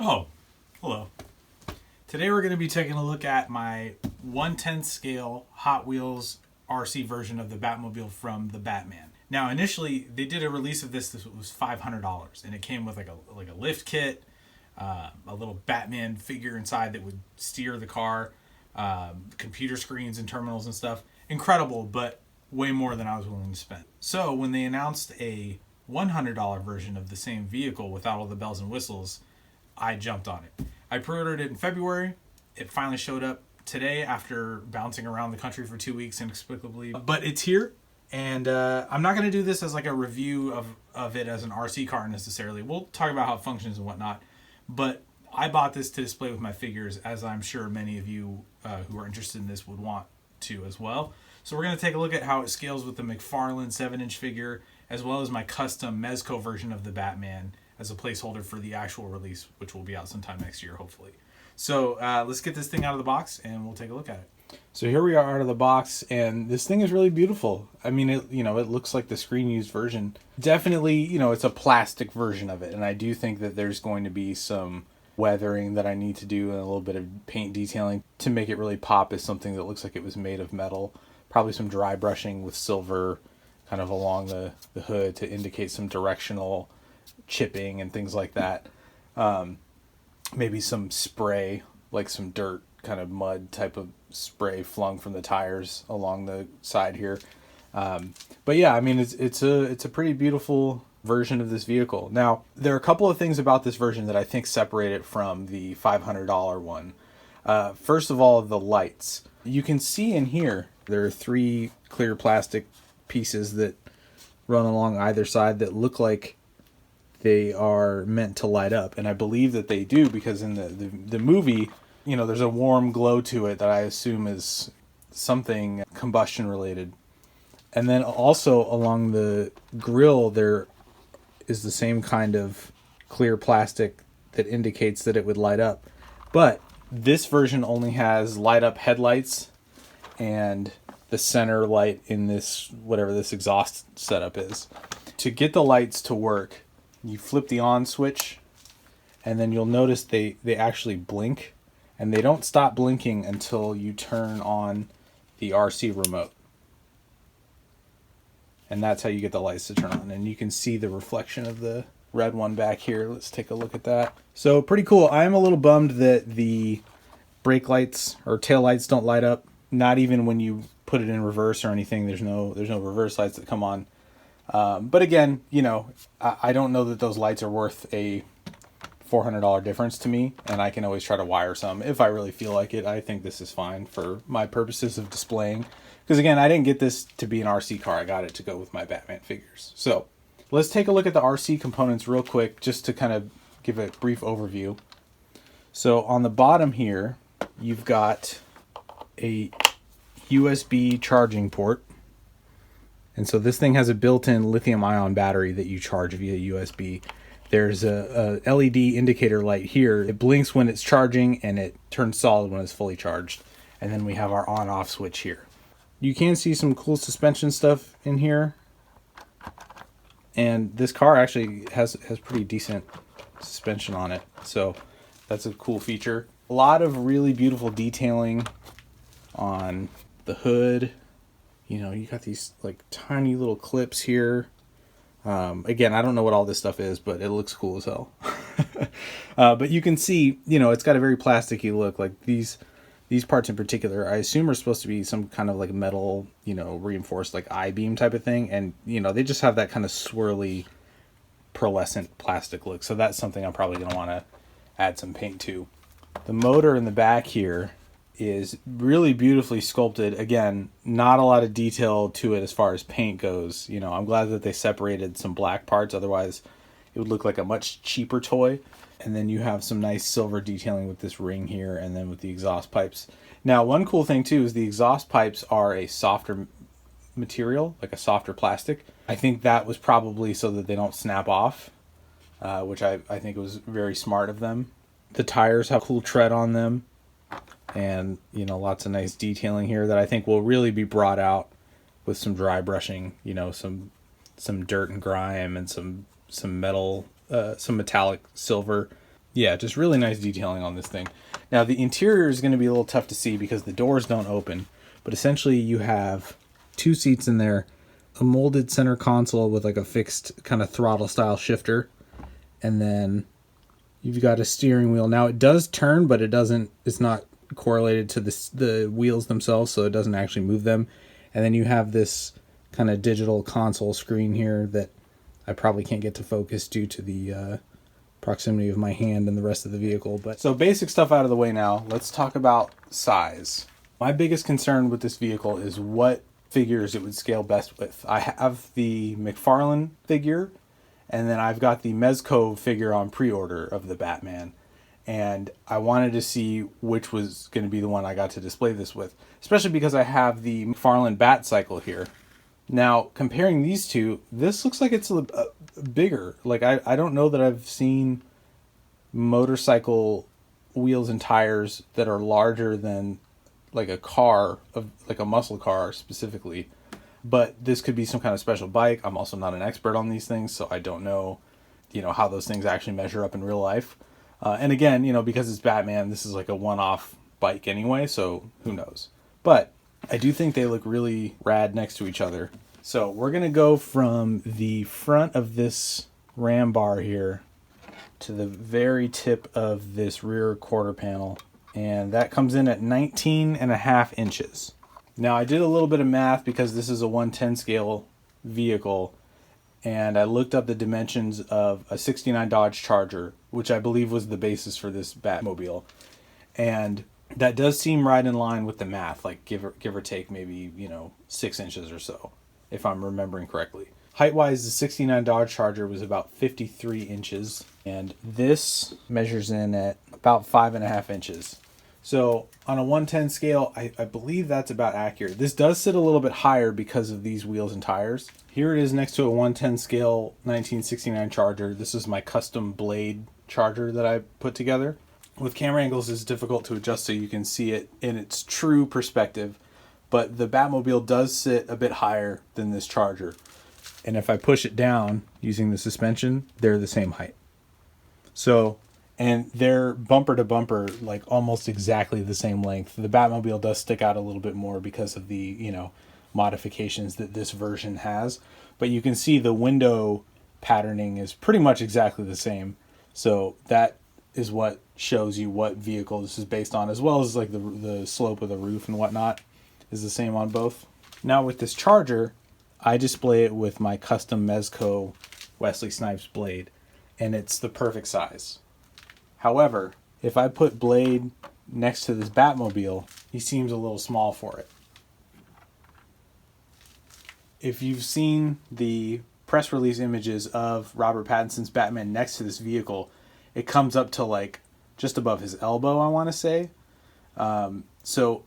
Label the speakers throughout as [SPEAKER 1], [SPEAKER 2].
[SPEAKER 1] Oh, hello. Today we're going to be taking a look at my 1/10 scale Hot Wheels RC version of the Batmobile from the Batman. Now, initially, they did a release of this. This was $500, and it came with like a lift kit, a little Batman figure inside that would steer the car, computer screens and terminals and stuff. Incredible, but way more than I was willing to spend. So when they announced a $100 version of the same vehicle without all the bells and whistles, I jumped on it. I pre-ordered it in February. It finally showed up today after bouncing around the country for 2 weeks inexplicably. But it's here, and I'm not going to do this as like a review of it as an RC car necessarily. We'll talk about how it functions and whatnot. But I bought this to display with my figures, as I'm sure many of you who are interested in this would want to as well. So we're going to take a look at how it scales with the McFarlane 7-inch figure, as well as my custom Mezco version of the Batman as a placeholder for the actual release, which will be out sometime next year, hopefully. So let's get this thing out of the box, and we'll take a look at it. So here we are out of the box, and this thing is really beautiful. I mean, it looks like the screen-used version. Definitely, it's a plastic version of it, and I do think that there's going to be some weathering that I need to do and a little bit of paint detailing to make it really pop as something that looks like it was made of metal. Probably some dry brushing with silver kind of along the hood to indicate some directional chipping and things like that. Maybe some spray, like some dirt, kind of mud type of spray flung from the tires along the side here. But yeah, I mean, it's a pretty beautiful version of this vehicle. Now, there are a couple of things about this version that I think separate it from the $500 one. First of all, the lights. You can see in here, there are 3 clear plastic pieces that run along either side that look like they are meant to light up, and I believe that they do, because in the movie, there's a warm glow to it that I assume is something combustion related. And then also along the grill there is the same kind of clear plastic that indicates that it would light up, but this version only has light up headlights and the center light in this, whatever this exhaust setup is. To get the lights to work, you flip the on switch, and then you'll notice they actually blink, and they don't stop blinking until you turn on the RC remote. And that's how you get the lights to turn on. And you can see the reflection of the red one back here. Let's take a look at that. So pretty cool. I'm a little bummed that the brake lights or tail lights don't light up. Not even when you put it in reverse or anything. There's no reverse lights that come on. But again, I don't know that those lights are worth a $400 difference to me, and I can always try to wire some if I really feel like it. I think this is fine for my purposes of displaying, because again, I didn't get this to be an RC car. I got it to go with my Batman figures. So let's take a look at the RC components real quick, just to kind of give a brief overview. So on the bottom here, you've got a USB charging port. And so this thing has a built-in lithium-ion battery that you charge via USB. There's a LED indicator light here. It blinks when it's charging, and it turns solid when it's fully charged. And then we have our on-off switch here. You can see some cool suspension stuff in here. And this car actually has pretty decent suspension on it. So that's a cool feature. A lot of really beautiful detailing on the hood. You got these like tiny little clips here. Again, I don't know what all this stuff is, but it looks cool as hell. But you can see, it's got a very plasticky look. Like these parts in particular, I assume are supposed to be some kind of like metal, reinforced like I-beam type of thing. And, they just have that kind of swirly, pearlescent plastic look. So that's something I'm probably going to want to add some paint to. The motor in the back here is really beautifully sculpted. Again, not a lot of detail to it as far as paint goes. I'm glad that they separated some black parts, otherwise it would look like a much cheaper toy. And then you have some nice silver detailing with this ring here, and then with the exhaust pipes. Now, one cool thing too is the exhaust pipes are a softer material, like a softer plastic. I think that was probably so that they don't snap off, which I think was very smart of them. The tires have cool tread on them. And, lots of nice detailing here that I think will really be brought out with some dry brushing, some dirt and grime and some metal, some metallic silver Yeah, just really nice detailing on this thing. Now, the interior is going to be a little tough to see because the doors don't open, but essentially you have 2 seats in there, a molded center console with like a fixed kind of throttle style shifter, and then you've got a steering wheel. Now, it does turn, but it's not correlated to the wheels themselves, so it doesn't actually move them. And then you have this kind of digital console screen here that I probably can't get to focus due to the proximity of my hand and the rest of the vehicle. But so basic stuff out of the way now, let's talk about size. My biggest concern with this vehicle is what figures it would scale best with. I have the McFarlane figure, and then I've got the Mezco figure on pre-order of the Batman. And I wanted to see which was going to be the one I got to display this with, especially because I have the McFarlane Bat Cycle here. Now, comparing these two, this looks like it's bigger. Like, I don't know that I've seen motorcycle wheels and tires that are larger than like a car, like a muscle car specifically. But this could be some kind of special bike. I'm also not an expert on these things, so I don't know, how those things actually measure up in real life. And again, because it's Batman, this is like a one-off bike anyway, so who knows. But I do think they look really rad next to each other. So we're going to go from the front of this ram bar here to the very tip of this rear quarter panel. And that comes in at 19.5 inches. Now, I did a little bit of math because this is a 1/10 scale vehicle. And I looked up the dimensions of a 69 Dodge Charger, which I believe was the basis for this Batmobile. And that does seem right in line with the math, like give or take maybe, 6 inches or so, if I'm remembering correctly. Height-wise, the 69 Dodge Charger was about 53 inches, and this measures in at about 5.5 inches. So on a 1/10 scale, I believe that's about accurate. This does sit a little bit higher because of these wheels and tires. Here it is next to a 1/10 scale 1969 Charger. This is my custom blade Charger that I put together. With camera angles, it's difficult to adjust so you can see it in its true perspective, but the Batmobile does sit a bit higher than this Charger. And if I push it down using the suspension, they're the same height. So, and they're bumper to bumper, like almost exactly the same length. The Batmobile does stick out a little bit more because of the, modifications that this version has. But you can see the window patterning is pretty much exactly the same. So that is what shows you what vehicle this is based on, as well as like the slope of the roof and whatnot is the same on both. Now with this Charger, I display it with my custom Mezco Wesley Snipes blade, and it's the perfect size. However, if I put Blade next to this Batmobile, he seems a little small for it. If you've seen the press release images of Robert Pattinson's Batman next to this vehicle, it comes up to like just above his elbow, I want to say. So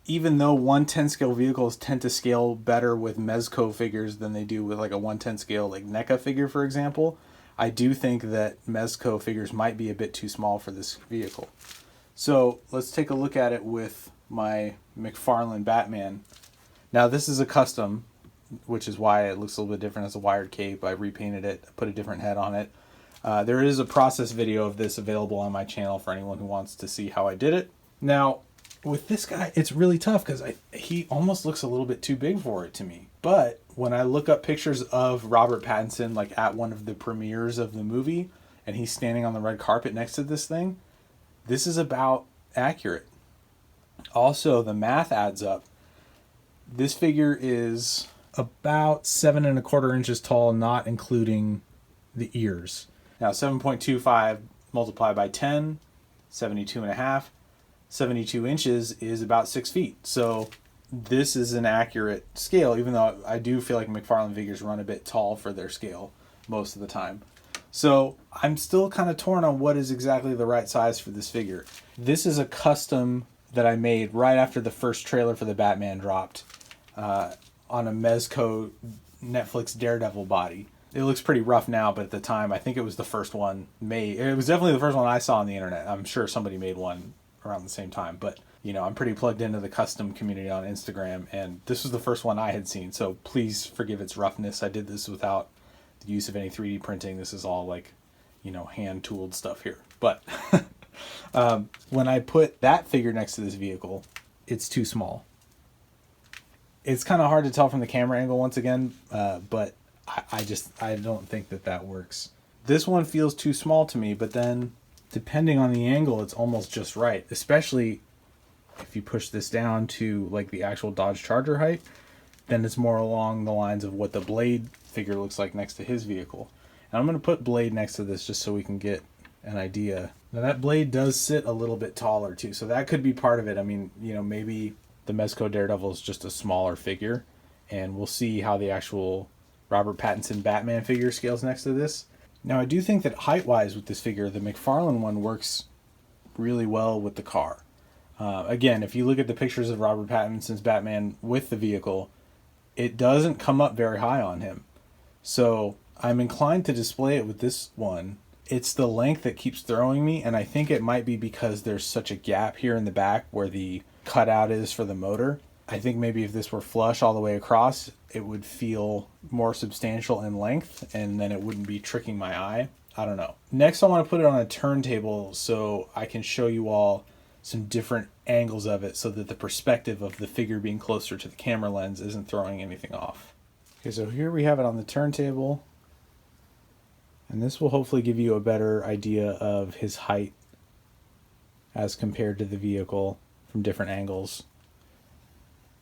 [SPEAKER 1] even though 1/10 scale vehicles tend to scale better with Mezco figures than they do with like a 1/10 scale like NECA figure, for example, I do think that Mezco figures might be a bit too small for this vehicle. So let's take a look at it with my McFarlane Batman. Now this is a custom, which is why it looks a little bit different as a wired cape. I repainted it, put a different head on it. There is a process video of this available on my channel for anyone who wants to see how I did it. Now, with this guy, it's really tough because he almost looks a little bit too big for it to me. But when I look up pictures of Robert Pattinson, like at one of the premieres of the movie, and he's standing on the red carpet next to this thing, this is about accurate. Also, the math adds up. This figure is about 7.25 inches tall, not including the ears. Now, 7.25 multiplied by 10, 72.5. 72 inches is about 6 feet. So this is an accurate scale, even though I do feel like McFarlane figures run a bit tall for their scale most of the time. So I'm still kind of torn on what is exactly the right size for this figure. This is a custom that I made right after the first trailer for the Batman dropped on a Mezco Netflix Daredevil body. It looks pretty rough now, but at the time, I think it was the first one made. It was definitely the first one I saw on the internet. I'm sure somebody made one around the same time, but I'm pretty plugged into the custom community on Instagram, and this was the first one I had seen, so please forgive its roughness. I did this without the use of any 3D printing. This is all like you know, hand tooled stuff here. But when I put that figure next to this vehicle, it's too small. It's kind of hard to tell from the camera angle once again, but I don't think that works. This one feels too small to me, but then depending on the angle, it's almost just right, especially if you push this down to like the actual Dodge Charger height, then it's more along the lines of what the Blade figure looks like next to his vehicle. And I'm going to put Blade next to this just so we can get an idea. Now that Blade does sit a little bit taller too, so that could be part of it. I mean, you know, maybe the Mezco Daredevil is just a smaller figure, and we'll see how the actual Robert Pattinson Batman figure scales next to this. Now I do think that height-wise with this figure, the McFarlane one works really well with the car. Again, if you look at the pictures of Robert Pattinson's Batman with the vehicle, it doesn't come up very high on him. So I'm inclined to display it with this one. It's the length that keeps throwing me, and I think it might be because there's such a gap here in the back where the cutout is for the motor. I think maybe if this were flush all the way across, it would feel more substantial in length, and then it wouldn't be tricking my eye. I don't know. Next, I want to put it on a turntable so I can show you all some different angles of it so that the perspective of the figure being closer to the camera lens isn't throwing anything off. Okay, so here we have it on the turntable, and this will hopefully give you a better idea of his height as compared to the vehicle from different angles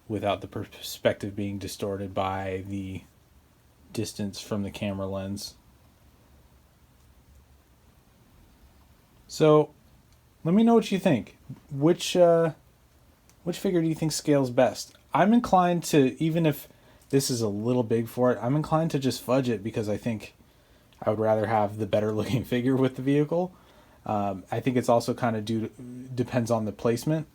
[SPEAKER 1] without the perspective being distorted by the distance from the camera lens. So let me know what you think. Which figure do you think scales best? I'm inclined to, even if this is a little big for it, I'm inclined to just fudge it because I think I would rather have the better looking figure with the vehicle. I think it's also kind of depends on the placement.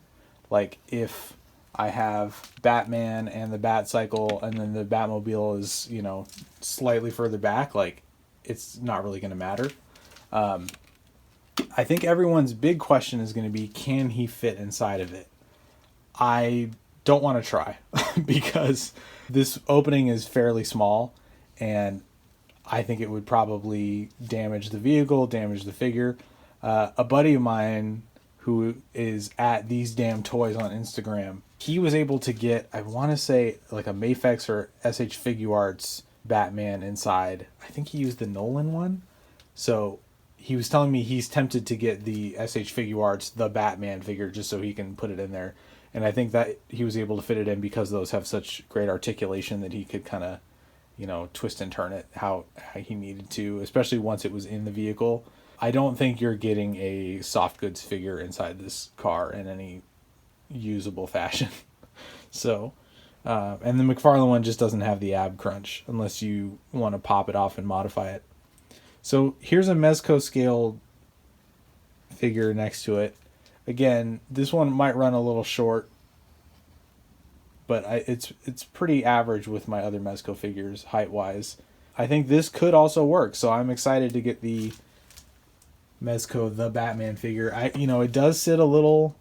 [SPEAKER 1] Like if I have Batman and the Batcycle and then the Batmobile is, you know, slightly further back, like it's not really going to matter. I think everyone's big question is going to be, can he fit inside of it? I don't want to try because this opening is fairly small and I think it would probably damage the vehicle, damage the figure. A buddy of mine who is at These Damn Toys on Instagram, he was able to get, I want to say, like a Mafex or SH Figuarts Batman inside. I think he used the Nolan one. So he was telling me he's tempted to get the SH Figuarts, the Batman figure, just so he can put it in there. And I think that he was able to fit it in because those have such great articulation that he could kind of, you know, twist and turn it how he needed to, especially once it was in the vehicle. I don't think you're getting a soft goods figure inside this car in any usable fashion. So, and the McFarlane one just doesn't have the ab crunch unless you want to pop it off and modify it. So here's a Mezco scale figure next to it. Again, this one might run a little short, but it's pretty average with my other Mezco figures height-wise. I think this could also work, so I'm excited to get the Mezco the Batman figure. It does sit a little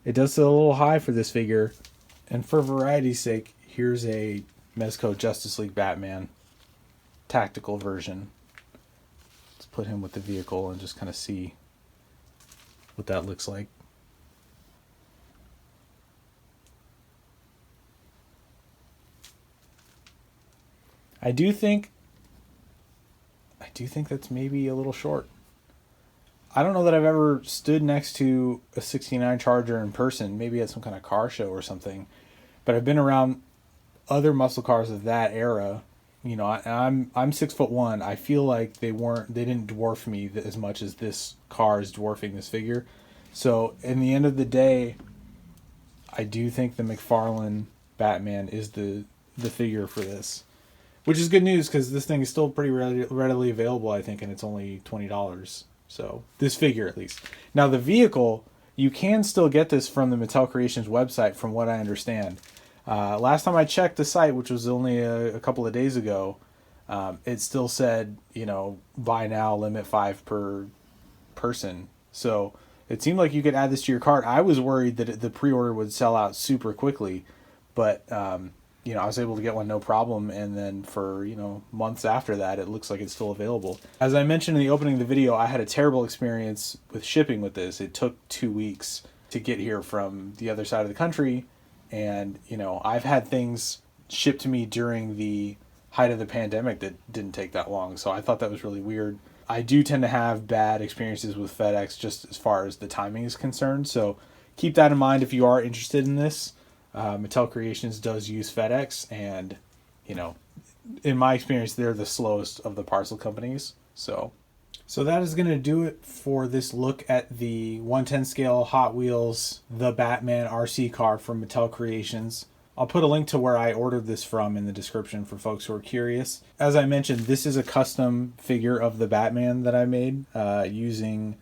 [SPEAKER 1] high for this figure, and for variety's sake, here's a Mezco Justice League Batman tactical version. Let's put him with the vehicle and just kind of see what that looks like. I do think that's maybe a little short. I don't know that I've ever stood next to a 69 Charger in person, maybe at some kind of car show or something, but I've been around other muscle cars of that era. You know, I'm 6'1". I feel like they didn't dwarf me as much as this car is dwarfing this figure. So in the end of the day, I do think the McFarlane Batman is the figure for this, which is good news because this thing is still pretty readily available, I think, and it's only $20. So this figure, at least. Now the vehicle, you can still get this from the Mattel Creations website, from what I understand. Last time I checked the site, which was only a couple of days ago, it still said, buy now, limit 5 per person. So it seemed like you could add this to your cart. I was worried that the pre-order would sell out super quickly, but
[SPEAKER 2] I was able to get one no problem, and then for, months after that, it looks like it's still available. As I mentioned in the opening of the video, I had a terrible experience with shipping with this. It took 2 weeks to get here from the other side of the country, and, I've had things shipped to me during the height of the pandemic that didn't take that long, so I thought that was really weird. I do tend to have bad experiences with FedEx just as far as the timing is concerned, so keep that in mind if you are interested in this. Mattel Creations does use FedEx, and in my experience, they're the slowest of the parcel companies. So that is going to do it for this look at the 1/10 scale Hot Wheels The Batman RC car from Mattel Creations. I'll put a link to where I ordered this from in the description for folks who are curious. As I mentioned, this is a custom figure of the Batman that I made using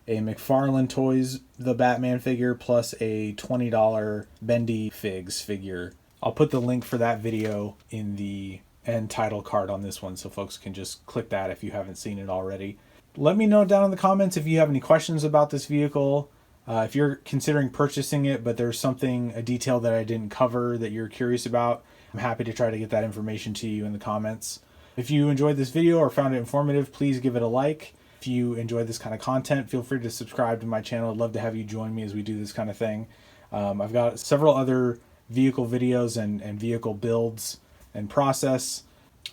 [SPEAKER 2] a McFarlane Toys The Batman figure plus a $20 Bendy Figs figure. I'll put the link for that video in the end title card on this one, so folks can just click that if you haven't seen it already. Let me know down in the comments if you have any questions about this vehicle. If you're considering purchasing it, but there's a detail that I didn't cover that you're curious about, I'm happy to try to get that information to you in the comments. If you enjoyed this video or found it informative, please give it a like. If you enjoy this kind of content, feel free to subscribe to my channel. I'd love to have you join me as we do this kind of thing. I've got several other vehicle videos and vehicle builds and process.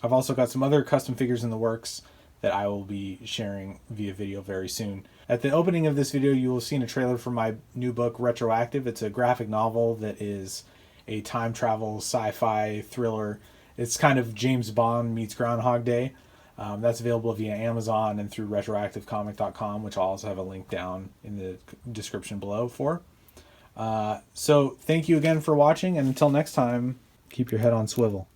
[SPEAKER 2] I've also got some other custom figures in the works that I will be sharing via video very soon. At the opening of this video, you will have seen a trailer for my new book, Retroactive. It's a graphic novel that is a time travel sci-fi thriller. It's kind of James Bond meets Groundhog Day. That's available via Amazon and through retroactivecomic.com, which I'll also have a link down in the description below for. So thank you again for watching, and until next time, keep your head on swivel.